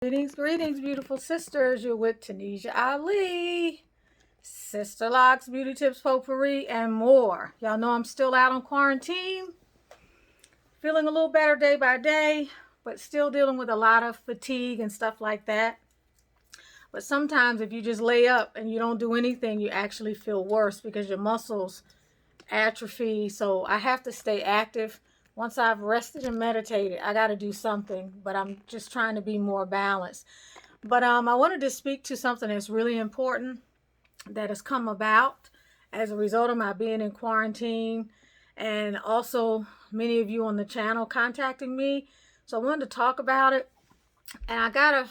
Greetings, beautiful sisters. You're with Tanisha Ali, Sisterlocks, Beauty Tips, Potpourri, and more. Y'all know I'm still out on quarantine, feeling a little better day by day, but still dealing with a lot of fatigue and stuff like that. But sometimes if you just lay up and you don't do anything, you actually feel worse because your muscles atrophy. So I have to stay active. Once I've rested and meditated, I got to do something, but I'm just trying to be more balanced. But I wanted to speak to something that's really important that has come about as a result of my being in quarantine, and also many of you on the channel contacting me. So I wanted to talk about it, and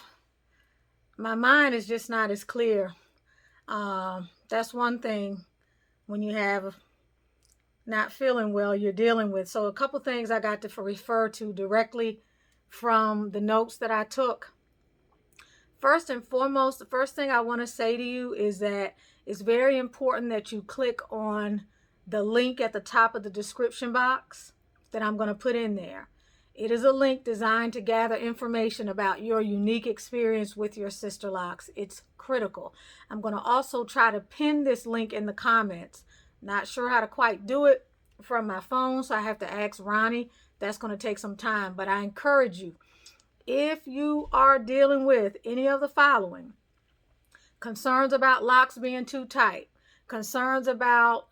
my mind is just not as clear. That's one thing when you have not feeling well you're dealing with. So a couple things I got to refer to directly from the notes that I took. First and foremost, the first thing I want to say to you is that it's very important that you click on the link at the top of the description box that I'm going to put in there. It is a link designed to gather information about your unique experience with your Sisterlocks. It's critical. I'm going to also try to pin this link in the comments. Not sure how to quite do it from my phone, so I have to ask Ronnie. That's going to take some time, but I encourage you, if you are dealing with any of the following: concerns about locks being too tight, concerns about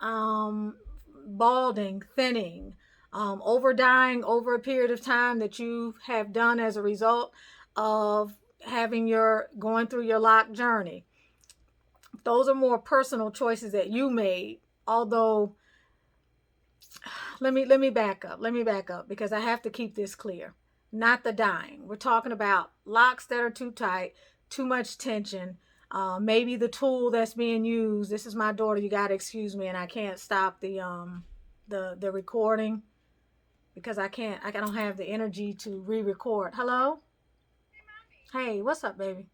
balding, thinning, over dyeing over a period of time that you have done as a result of going through your lock journey. Those are more personal choices that you made. Although, let me back up because I have to keep this clear. Not the dyeing. We're talking about locks that are too tight, too much tension, maybe the tool that's being used. This is my daughter. You gotta excuse me, and I can't stop the recording because I don't have the energy to re-record. Hello? Hey, what's up, baby?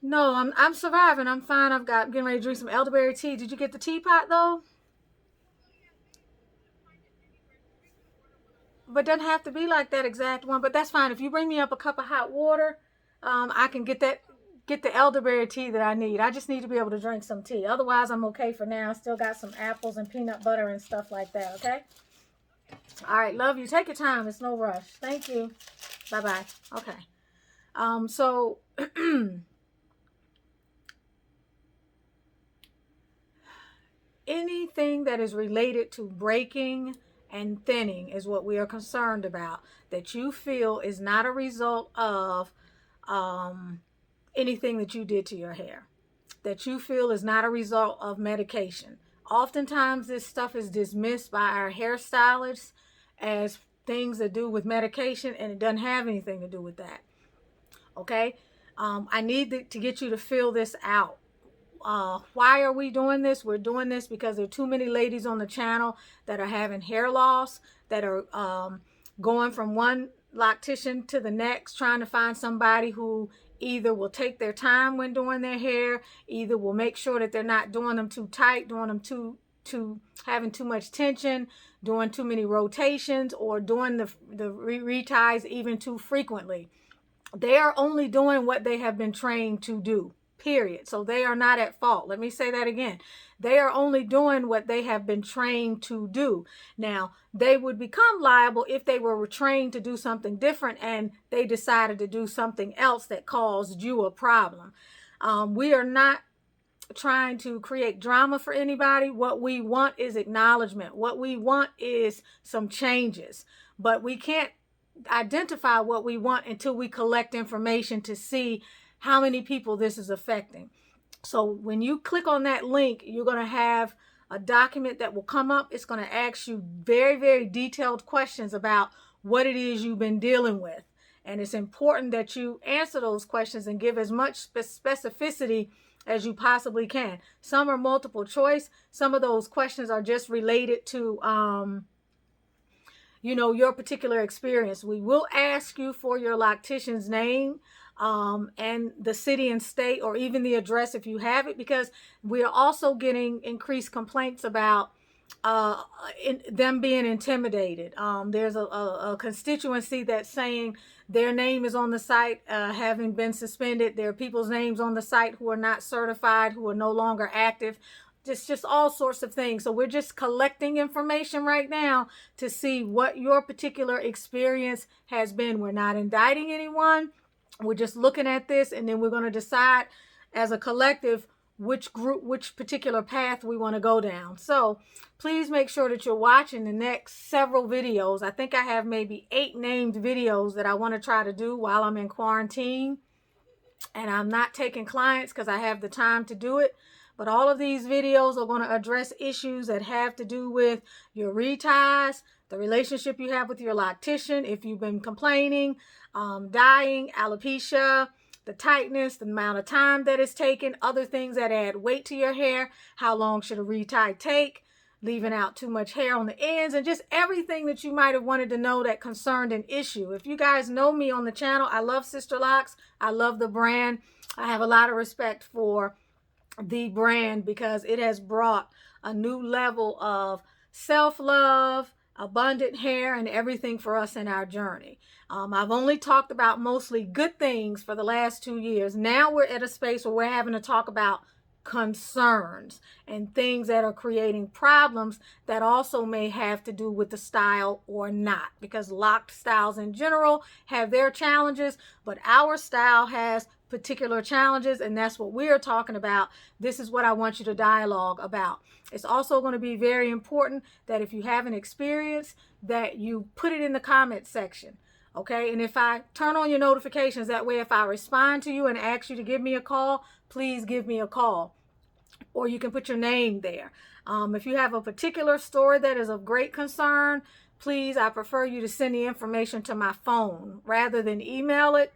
No, I'm surviving. I'm fine. I'm getting ready to drink some elderberry tea. Did you get the teapot though? But doesn't have to be like that exact one. But that's fine. If you bring me up a cup of hot water, I can get the elderberry tea that I need. I just need to be able to drink some tea. Otherwise, I'm okay for now. I still got some apples and peanut butter and stuff like that. Okay. All right. Love you. Take your time. It's no rush. Thank you. Bye bye. Okay. So. Anything that is related to breaking and thinning is what we are concerned about, that you feel is not a result of anything that you did to your hair, that you feel is not a result of medication. Oftentimes this stuff is dismissed by our hairstylists as things that do with medication, and it doesn't have anything to do with that. Okay. I need to get you to feel this out. Why are we doing this? We're doing this because there are too many ladies on the channel that are having hair loss, that are going from one loctician to the next, trying to find somebody who either will take their time when doing their hair, either will make sure that they're not doing them too tight, doing them too having too much tension, doing too many rotations, or doing the reties even too frequently. They are only doing what they have been trained to do. Period. So they are not at fault. Let me say that again. They are only doing what they have been trained to do. Now, they would become liable if they were trained to do something different and they decided to do something else that caused you a problem. We are not trying to create drama for anybody. What we want is acknowledgement. What we want is some changes. But we can't identify what we want until we collect information to see how many people this is affecting. So when you click on that link, you're going to have a document that will come up. It's going to ask you very, very detailed questions about what it is you've been dealing with. And it's important that you answer those questions and give as much specificity as you possibly can. Some are multiple choice. Some of those questions are just related to your particular experience. We will ask you for your loctician's name, and the city and state, or even the address if you have it, because we are also getting increased complaints about them being intimidated. There's a constituency that's saying their name is on the site having been suspended. There are people's names on the site who are not certified, who are no longer active. Just all sorts of things. So we're just collecting information right now to see what your particular experience has been. We're not indicting anyone. We're just looking at this, and then we're going to decide as a collective which particular path we want to go down. So please make sure that you're watching the next several videos. I think I have maybe 8 named videos that I want to try to do while I'm in quarantine. And I'm not taking clients because I have the time to do it. But all of these videos are going to address issues that have to do with your reties, the relationship you have with your loctician, if you've been complaining, dying, alopecia, the tightness, the amount of time that it's taken, other things that add weight to your hair, how long should a retie take, leaving out too much hair on the ends, and just everything that you might have wanted to know that concerned an issue. If you guys know me on the channel, I love Sisterlocks. I love the brand. I have a lot of respect for the brand because it has brought a new level of self-love, abundant hair, and everything for us in our journey. I've only talked about mostly good things for the last 2 years. Now we're at a space where we're having to talk about concerns and things that are creating problems that also may have to do with the style or not, because locked styles in general have their challenges, but our style has particular challenges, and that's what we're talking about. This is what I want you to dialogue about. It's also going to be very important that if you have an experience that you put it in the comment section. Okay, and if I turn on your notifications, that way if I respond to you and ask you to give me a call, please give me a call. Or you can put your name there. If you have a particular story that is of great concern, please, I prefer you to send the information to my phone rather than email it.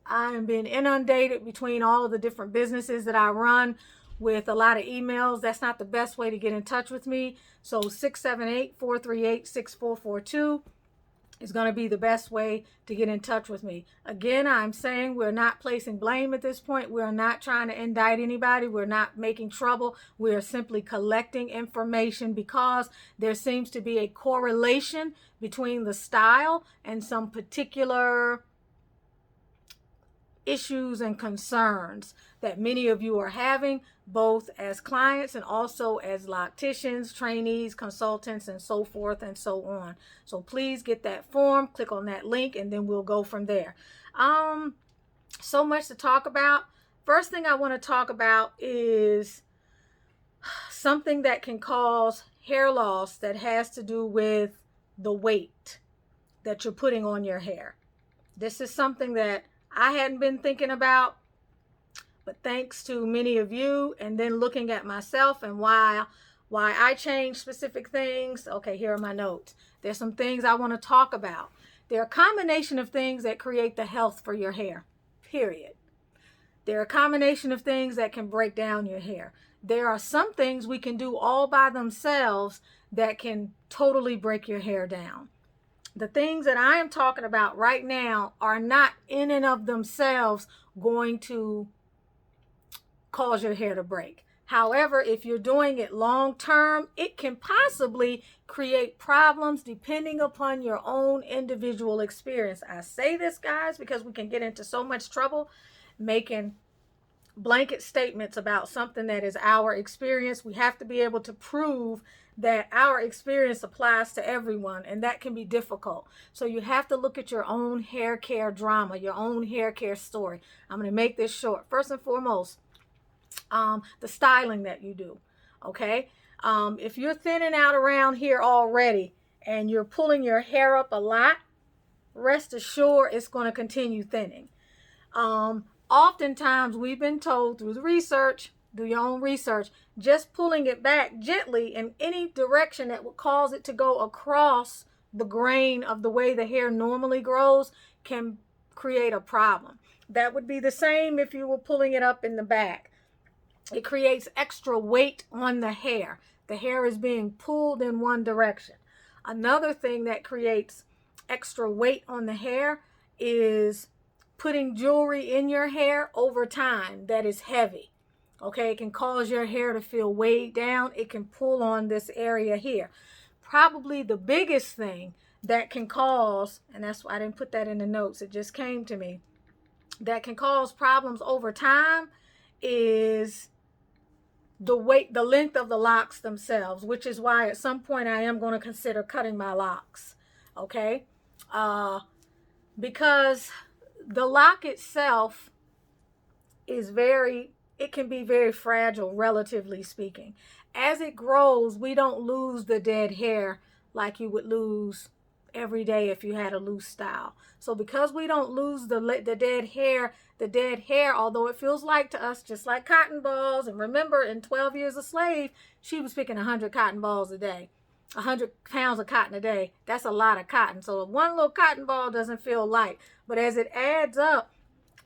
I am being inundated between all of the different businesses that I run with a lot of emails. That's not the best way to get in touch with me. So 678-438-6442 is going to be the best way to get in touch with me. Again, I'm saying we're not placing blame at this point. We're not trying to indict anybody. We're not making trouble. We're simply collecting information because there seems to be a correlation between the style and some particular issues and concerns that many of you are having, both as clients and also as locticians, trainees, consultants, and so forth and so on. So please get that form, click on that link, and then we'll go from there. So much to talk about. First thing I want to talk about is something that can cause hair loss that has to do with the weight that you're putting on your hair. This is something that I hadn't been thinking about, but thanks to many of you and then looking at myself and why I changed specific things. Okay, here are my notes. There's some things I want to talk about. There are a combination of things that create the health for your hair, period. There are a combination of things that can break down your hair. There are some things we can do all by themselves that can totally break your hair down. The things that I am talking about right now are not in and of themselves going to cause your hair to break. However, if you're doing it long term, it can possibly create problems depending upon your own individual experience. I say this, guys, because we can get into so much trouble making blanket statements about something that is our experience. We have to be able to prove that our experience applies to everyone, and that can be difficult. So you have to look at your own hair care drama, your own hair care story. I'm going to make this short. First and foremost, the styling that you do, okay? If you're thinning out around here already and you're pulling your hair up a lot, rest assured it's going to continue thinning. Oftentimes we've been told through the research, do your own research, just pulling it back gently in any direction that would cause it to go across the grain of the way the hair normally grows can create a problem. That would be the same if you were pulling it up in the back. It creates extra weight on the hair. The hair is being pulled in one direction. Another thing that creates extra weight on the hair is putting jewelry in your hair over time that is heavy. Okay, it can cause your hair to feel weighed down. It can pull on this area here. Probably the biggest thing that can cause, and that's why I didn't put that in the notes, it just came to me, that can cause problems over time is the length of the locks themselves, which is why at some point I am going to consider cutting my locks. Okay. Because the lock itself is it can be very fragile, relatively speaking. As it grows, we don't lose the dead hair like you would lose every day if you had a loose style. So because we don't lose the dead hair, although it feels like to us just like cotton balls, and remember in 12 Years a Slave, she was picking 100 cotton balls a day. 100 pounds of cotton a day. That's a lot of cotton. So one little cotton ball doesn't feel light. But as it adds up,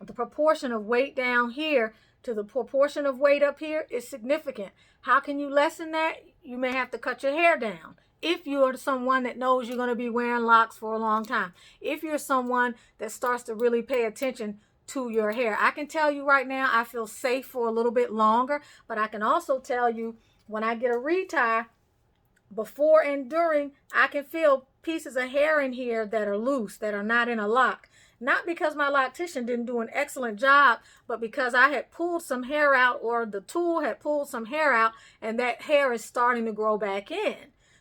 the proportion of weight down here to the proportion of weight up here is significant. How can you lessen that? You may have to cut your hair down. If you're someone that knows you're going to be wearing locks for a long time. If you're someone that starts to really pay attention to your hair. I can tell you right now, I feel safe for a little bit longer, but I can also tell you when I get a retie, before and during, I can feel pieces of hair in here that are loose, that are not in a lock. Not because my loctician didn't do an excellent job, but because I had pulled some hair out, or the tool had pulled some hair out, and that hair is starting to grow back in.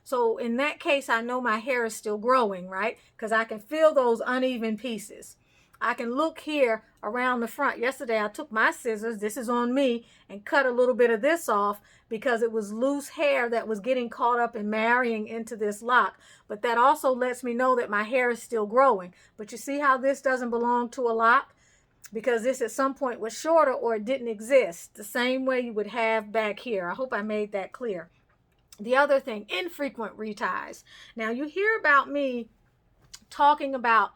So in that case, I know my hair is still growing, right? Because I can feel those uneven pieces. I can look here around the front. Yesterday, I took my scissors, this is on me, and cut a little bit of this off because it was loose hair that was getting caught up and marrying into this lock. But that also lets me know that my hair is still growing. But you see how this doesn't belong to a lock? Because this at some point was shorter or it didn't exist. The same way you would have back here. I hope I made that clear. The other thing, infrequent reties. Now you hear about me talking about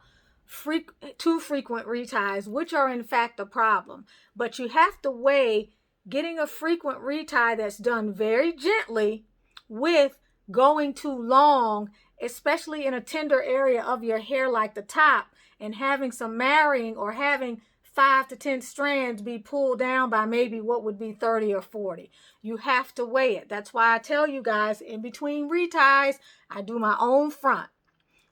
too frequent reties, which are in fact a problem. But you have to weigh getting a frequent retie that's done very gently with going too long, especially in a tender area of your hair like the top, and having some marrying or having 5 to 10 strands be pulled down by maybe what would be 30 or 40. You have to weigh it. That's why I tell you guys, in between reties, I do my own front.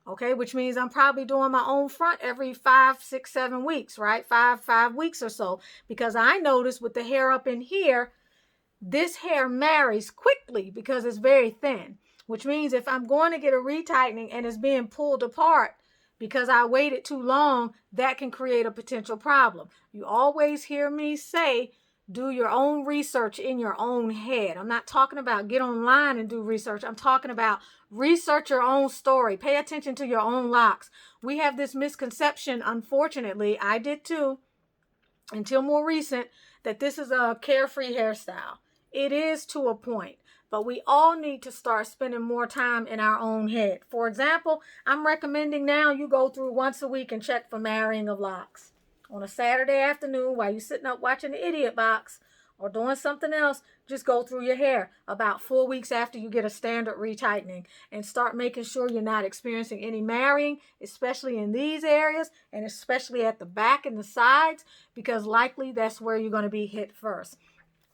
Okay, which means I'm probably doing my own front every 5, 6, 7 weeks, right? Five weeks or so, because I notice with the hair up in here, this hair marries quickly because it's very thin, which means if I'm going to get a retightening and it's being pulled apart because I waited too long, that can create a potential problem. You always hear me say, do your own research in your own head. I'm not talking about get online and do research. I'm talking about research your own story. Pay attention to your own locks. We have this misconception, unfortunately, I did too, until more recent, that this is a carefree hairstyle. It is to a point, but we all need to start spending more time in our own head. For example, I'm recommending now you go through once a week and check for marrying of locks. On a Saturday afternoon while you're sitting up watching the Idiot Box or doing something else, just go through your hair about 4 weeks after you get a standard retightening and start making sure you're not experiencing any marrying, especially in these areas and especially at the back and the sides, because likely that's where you're going to be hit first.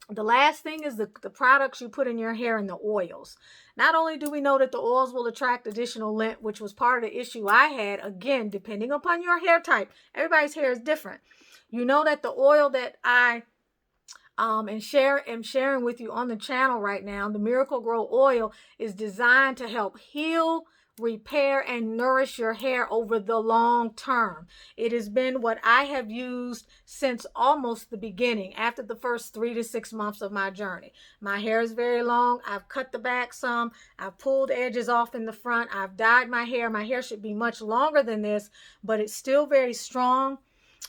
The last thing is the products you put in your hair and the oils. Not only do we know that the oils will attract additional lint, which was part of the issue I had, again, depending upon your hair type, everybody's hair is different. You know that the oil that I am sharing with you on the channel right now, the Miracle Grow oil, is designed to help heal, repair, and nourish your hair over the long term. It has been what I have used since almost the beginning, after the first 3 to 6 months of my journey. My hair is very long. I've cut the back some. I've pulled edges off in the front. I've dyed my hair. My hair should be much longer than this, but it's still very strong.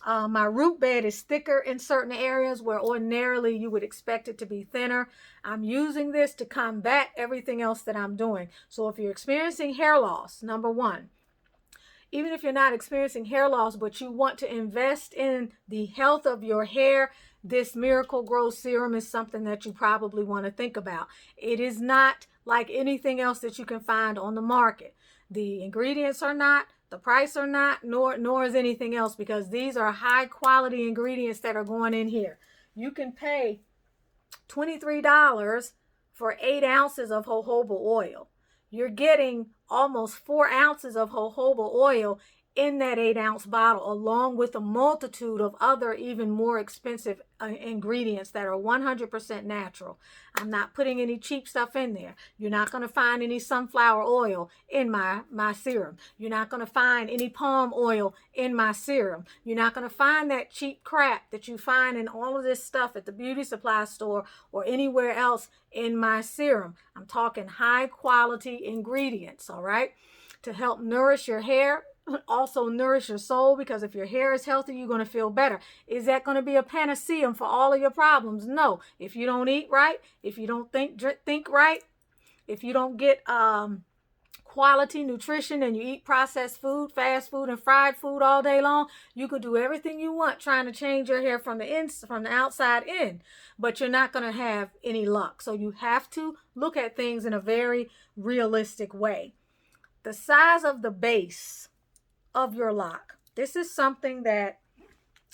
My root bed is thicker in certain areas where ordinarily you would expect it to be thinner. I'm using this to combat everything else that I'm doing. So if you're experiencing hair loss, number one, even if you're not experiencing hair loss, but you want to invest in the health of your hair, this Miracle Grow serum is something that you probably want to think about. It is not like anything else that you can find on the market. The ingredients are not, the price are not, nor is anything else, because these are high quality ingredients that are going in here. You can pay $23 for 8 ounces of jojoba oil. You're getting almost 4 ounces of jojoba oil in that 8-ounce bottle, along with a multitude of other even more expensive ingredients that are 100% natural. I'm not putting any cheap stuff in there. You're not going to find any sunflower oil in my serum. You're not going to find any palm oil in my serum. You're not going to find that cheap crap that you find in all of this stuff at the beauty supply store or anywhere else in my serum. I'm talking high quality ingredients, all right, to help nourish your hair, also nourish your soul, because if your hair is healthy, you're going to feel better. Is that going to be a panacea for all of your problems? No. If you don't eat right, if you don't think right, if you don't get quality nutrition and you eat processed food, fast food, and fried food all day long, you could do everything you want trying to change your hair from the outside in, but you're not going to have any luck. So you have to look at things in a very realistic way. The size of the base of your lock. This is something that,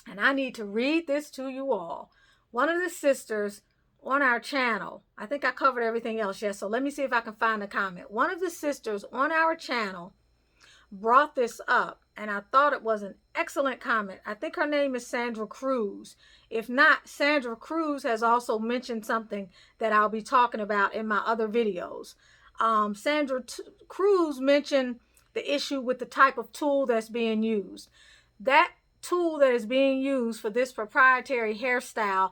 and I need to read this to you all. One of the sisters on our channel, I think I covered everything else, yes, so let me see if I can find a comment. One of the sisters on our channel brought this up, and I thought it was an excellent comment. I think her name is Sandra Cruz. If not, Sandra Cruz has also mentioned something that I'll be talking about in my other videos. Sandra Cruz mentioned the issue with the type of tool that's being used. That tool that is being used for this proprietary hairstyle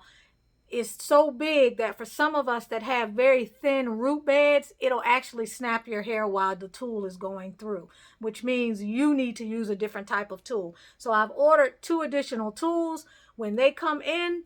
is so big that for some of us that have very thin root beds, it'll actually snap your hair while the tool is going through, which means you need to use a different type of tool. So I've ordered 2 additional tools. When they come in,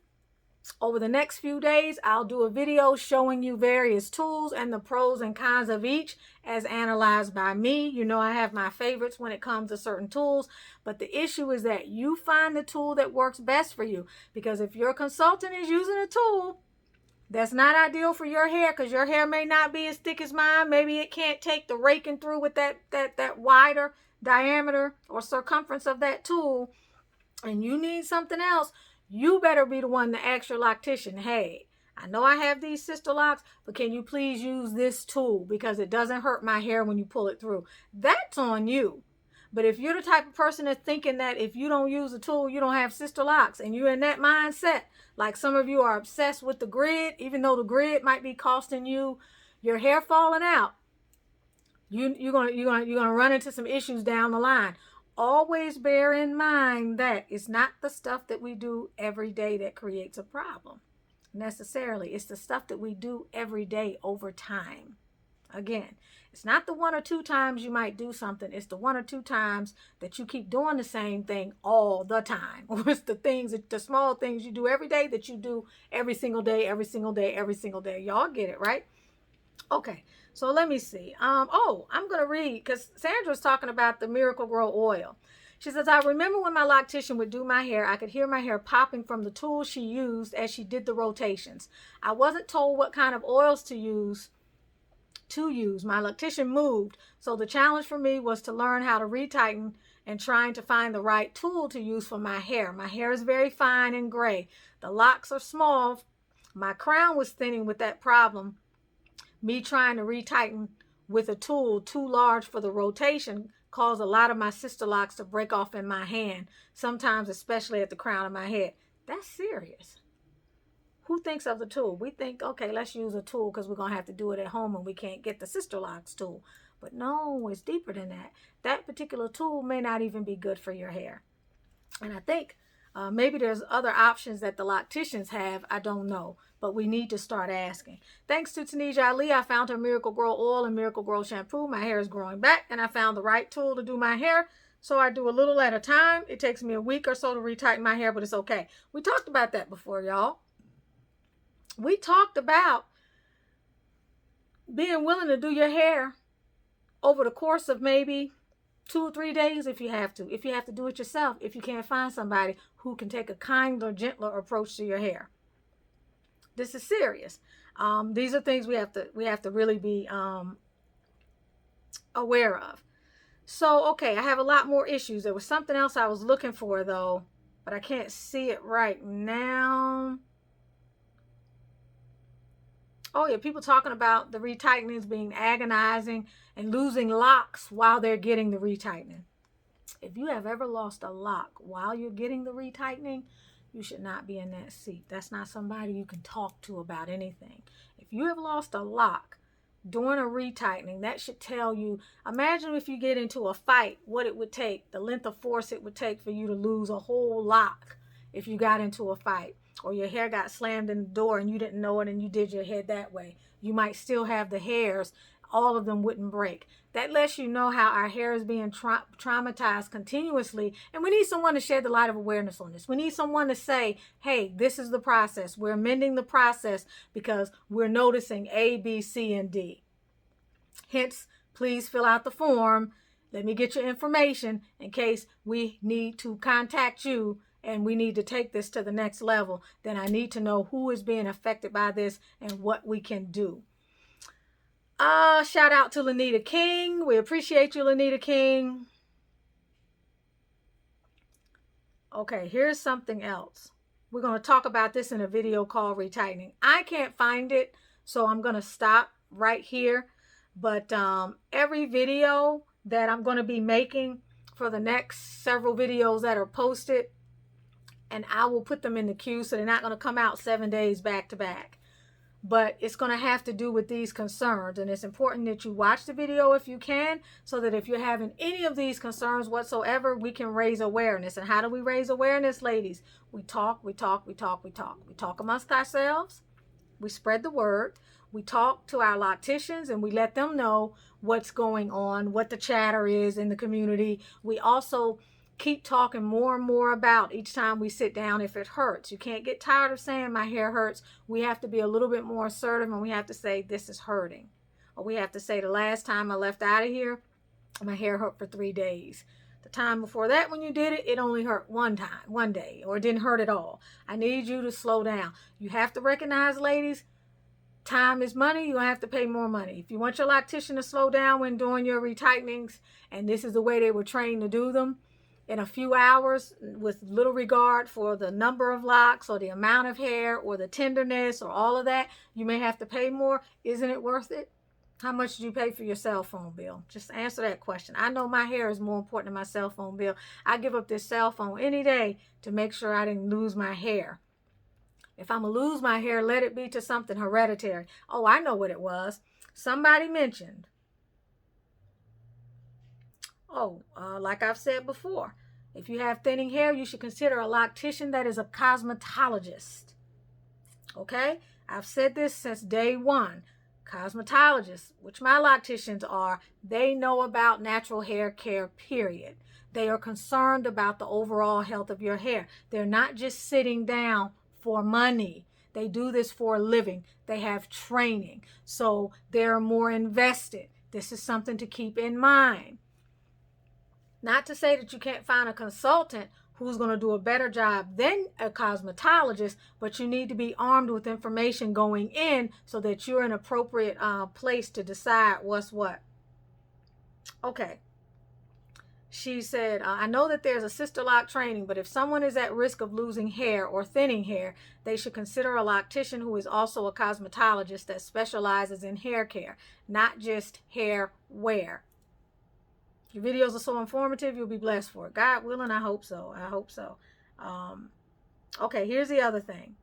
over the next few days, I'll do a video showing you various tools and the pros and cons of each as analyzed by me. You know I have my favorites when it comes to certain tools, but the issue is that you find the tool that works best for you, because if your consultant is using a tool that's not ideal for your hair, because your hair may not be as thick as mine, maybe it can't take the raking through with that wider diameter or circumference of that tool, and you need something else, you better be the one to ask your loctician, hey, I know I have these Sisterlocks, but can you please use this tool because it doesn't hurt my hair when you pull it through. That's on you. But if you're the type of person that's thinking that if you don't use a tool, you don't have Sisterlocks, and you're in that mindset, like some of you are obsessed with the grid, even though the grid might be costing you your hair falling out, you're gonna run into some issues down the line. Always bear in mind that it's not the stuff that we do every day that creates a problem necessarily. It's the stuff that we do every day over time. Again, it's not the 1 or 2 times you might do something. It's the 1 or 2 times that you keep doing the same thing all the time. Or it's the small things you do every day that you do every single day, every single day, every single day. Y'all get it, right? Okay, so let me see. I'm going to read, because Sandra's talking about the Miracle-Gro oil. She says, I remember when my loctician would do my hair, I could hear my hair popping from the tool she used as she did the rotations. I wasn't told what kind of oils to use. My loctician moved, so the challenge for me was to learn how to retighten and trying to find the right tool to use for my hair. My hair is very fine and gray. The locks are small. My crown was thinning with that problem. Me trying to retighten with a tool too large for the rotation caused a lot of my Sisterlocks to break off in my hand, sometimes especially at the crown of my head. That's serious. Who thinks of the tool? We think, okay, let's use a tool because we're going to have to do it at home and we can't get the Sisterlocks tool. But no, it's deeper than that. That particular tool may not even be good for your hair. And I think maybe there's other options that the locticians have. I don't know. But we need to start asking. Thanks to Tanisha Ali, I found her Miracle-Gro oil and Miracle-Gro shampoo. My hair is growing back, and I found the right tool to do my hair. So I do a little at a time. It takes me a week or so to retighten my hair, but it's okay. We talked about that before, y'all. We talked about being willing to do your hair over the course of maybe 2 or 3 days if you have to. If you have to do it yourself, if you can't find somebody who can take a kinder, gentler approach to your hair. This is serious. These are things we have to really be aware of. So, okay, I have a lot more issues. There was something else I was looking for, though, but I can't see it right now. Oh yeah, people talking about the retightens being agonizing and losing locks while they're getting the retightening. If you have ever lost a lock while you're getting the retightening, you should not be in that seat. That's not somebody you can talk to about anything. If you have lost a lock during a retightening, that should tell you, imagine if you get into a fight, what it would take, the length of force it would take for you to lose a whole lock if you got into a fight, or your hair got slammed in the door and you didn't know it and you did your head that way. You might still have the hairs, all of them wouldn't break. That lets you know how our hair is being traumatized continuously, and we need someone to shed the light of awareness on this. We need someone to say, hey, this is the process. We're amending the process because we're noticing A, B, C, and D. Hence, please fill out the form. Let me get your information in case we need to contact you and we need to take this to the next level. Then I need to know who is being affected by this and what we can do. Shout out to Lanita King. We appreciate you, Lanita King. Okay, here's something else. We're going to talk about this in a video called retightening. I can't find it, so I'm going to stop right here. But every video that I'm going to be making for the next several videos that are posted, and I will put them in the queue, so they're not going to come out 7 days back to back. But it's going to have to do with these concerns, and it's important that you watch the video if you can, so that if you're having any of these concerns whatsoever, we can raise awareness. And how do we raise awareness, ladies? We talk, we talk, we talk, we talk. We talk amongst ourselves. We spread the word. We talk to our locticians and we let them know what's going on, what the chatter is in the community. We also keep talking more and more about each time we sit down if it hurts. You can't get tired of saying my hair hurts. We have to be a little bit more assertive, and we have to say this is hurting. Or we have to say the last time I left out of here, my hair hurt for 3 days. The time before that when you did it, it only hurt one time, one day, or it didn't hurt at all. I need you to slow down. You have to recognize, ladies, time is money. You'll have to pay more money. If you want your loctician to slow down when doing your retightenings, and this is the way they were trained to do them, in a few hours, with little regard for the number of locks or the amount of hair or the tenderness or all of that, you may have to pay more. Isn't it worth it? How much did you pay for your cell phone bill? Just answer that question. I know my hair is more important than my cell phone bill. I give up this cell phone any day to make sure I didn't lose my hair. If I'm going to lose my hair, let it be to something hereditary. Oh, I know what it was. Somebody mentioned, like I've said before, if you have thinning hair, you should consider a loctician that is a cosmetologist. Okay? I've said this since day one. Cosmetologists, which my locticians are, they know about natural hair care, period. They are concerned about the overall health of your hair. They're not just sitting down for money. They do this for a living. They have training. So they're more invested. This is something to keep in mind. Not to say that you can't find a consultant who's going to do a better job than a cosmetologist, but you need to be armed with information going in so that you're in an appropriate place to decide what's what. Okay. She said, I know that there's a Sisterlock training, but if someone is at risk of losing hair or thinning hair, they should consider a loctician who is also a cosmetologist that specializes in hair care, not just hair wear. Your videos are so informative, you'll be blessed for it. God willing, I hope so. I hope so. Okay, here's the other thing.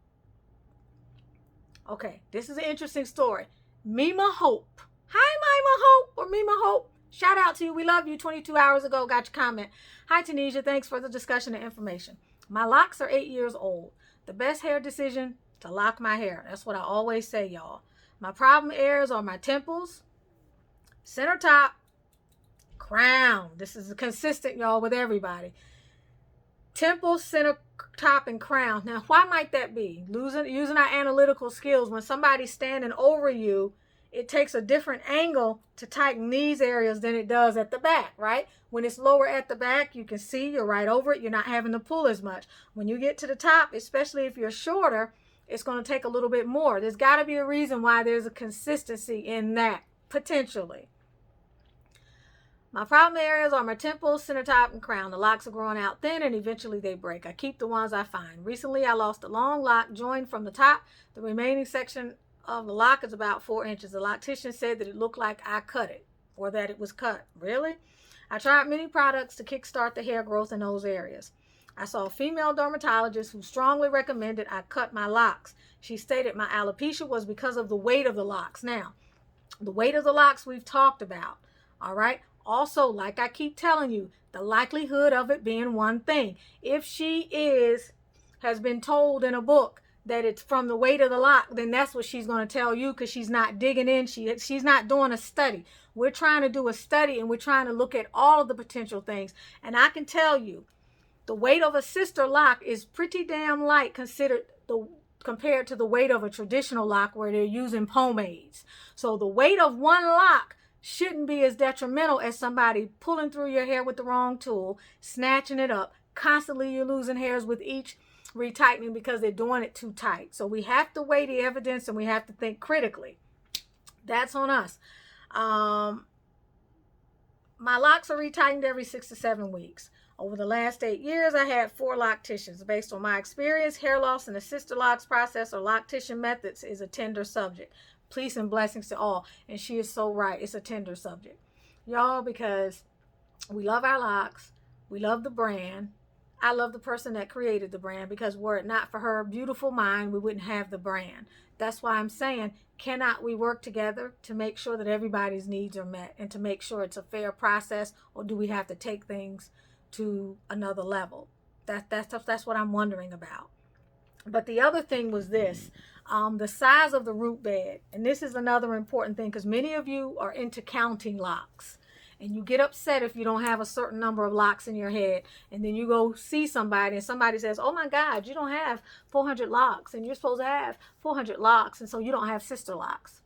Okay, this is an interesting story. Mima Hope. Hi, Mima Hope or Mima Hope. Shout out to you. We love you. 22 hours ago, got your comment. Hi, Tanisha. Thanks for the discussion and information. My locks are 8 years old. The best hair decision, to lock my hair. That's what I always say, y'all. My problem areas are my temples, center top, crown. This is consistent, y'all, with everybody. Temple, center, top, and crown. Now, why might that be? Using our analytical skills, when somebody's standing over you, it takes a different angle to tighten these areas than it does at the back, right? When it's lower at the back, you can see you're right over it. You're not having to pull as much. When you get to the top, especially if you're shorter, it's going to take a little bit more. There's got to be a reason why there's a consistency in that, potentially. My problem areas are my temples, center top, and crown. The locks are growing out thin and eventually they break. I keep the ones I find. Recently, I lost a long lock joined from the top. The remaining section of the lock is about 4 inches. The loctician said that it looked like I cut it or that it was cut. Really? I tried many products to kickstart the hair growth in those areas. I saw a female dermatologist who strongly recommended I cut my locks. She stated my alopecia was because of the weight of the locks. Now, the weight of the locks we've talked about, all right? Also, like I keep telling you, the likelihood of it being one thing. If she has been told in a book that it's from the weight of the lock, then that's what she's going to tell you, because she's not digging in. She's not doing a study. We're trying to do a study, and we're trying to look at all of the potential things. And I can tell you, the weight of a sister lock is pretty damn light compared to the weight of a traditional lock where they're using pomades. So the weight of one lock shouldn't be as detrimental as somebody pulling through your hair with the wrong tool, snatching it up. Constantly you're losing hairs with each retightening because they're doing it too tight. So we have to weigh the evidence, and we have to think critically. That's on us. My locks are retightened every 6 to 7 weeks. Over the last 8 years, I had 4 locticians. Based on my experience, hair loss in the Sisterlocks process or loctician methods is a tender subject. Peace and blessings to all. And she is so right. It's a tender subject. Y'all, because we love our locks. We love the brand. I love the person that created the brand, because were it not for her beautiful mind, we wouldn't have the brand. That's why I'm saying, cannot we work together to make sure that everybody's needs are met and to make sure it's a fair process, or do we have to take things to another level? That's what I'm wondering about. But the other thing was this, the size of the root bed. And this is another important thing, because many of you are into counting locks. And you get upset if you don't have a certain number of locks in your head. And then you go see somebody and somebody says, oh my God, you don't have 400 locks. And you're supposed to have 400 locks. And so you don't have sister locks.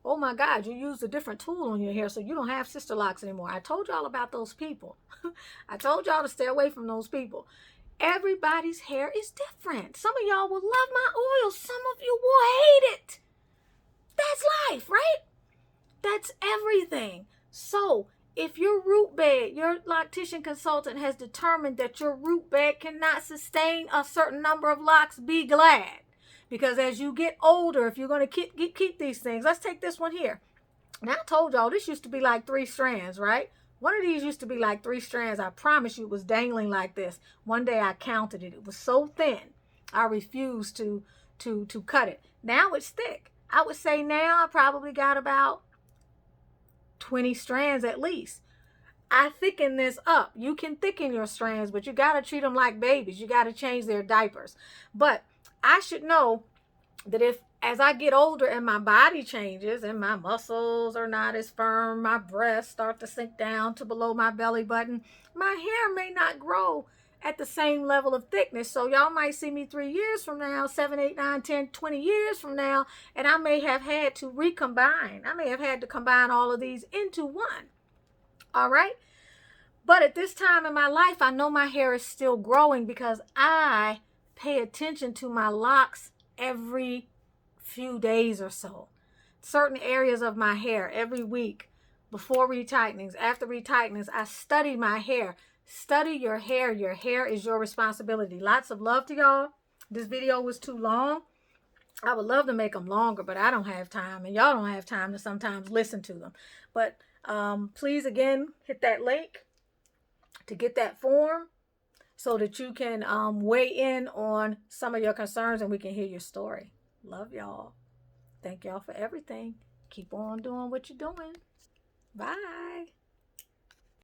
Oh my God, you used a different tool on your hair, so you don't have sister locks anymore. I told y'all about those people. I told y'all to stay away from those people. Everybody's hair is different. Some of y'all will love my oil. Some of you will hate it. That's life, right? That's everything. So if your root bed, your loctician consultant has determined that your root bed cannot sustain a certain number of locks, be glad. Because as you get older, if you're going to keep these things, let's take this one here. Now, I told y'all this used to be like 3 strands, right? One of these used to be like 3 strands. I promise you it was dangling like this. One day I counted it. It was so thin, I refused to cut it. Now it's thick. I would say now I probably got about 20 strands at least. I thicken this up. You can thicken your strands, but you got to treat them like babies. You got to change their diapers. But I should know that if, as I get older and my body changes and my muscles are not as firm, my breasts start to sink down to below my belly button, my hair may not grow at the same level of thickness. So y'all might see me 3 years from now, 7, 8, 9, 10, 20 years from now, and I may have had to recombine. I may have had to combine all of these into one. All right? But at this time in my life, I know my hair is still growing because I pay attention to my locks every few days or so. Certain areas of my hair every week, before retightenings, after retightenings, I study my hair. Study your hair. Your hair is your responsibility. Lots of love to y'all. This video was too long. I would love to make them longer, but I don't have time, and y'all don't have time to sometimes listen to them. But please, again, hit that link to get that form so that you can weigh in on some of your concerns and we can hear your story. Love y'all. Thank y'all for everything. Keep on doing what you're doing. Bye.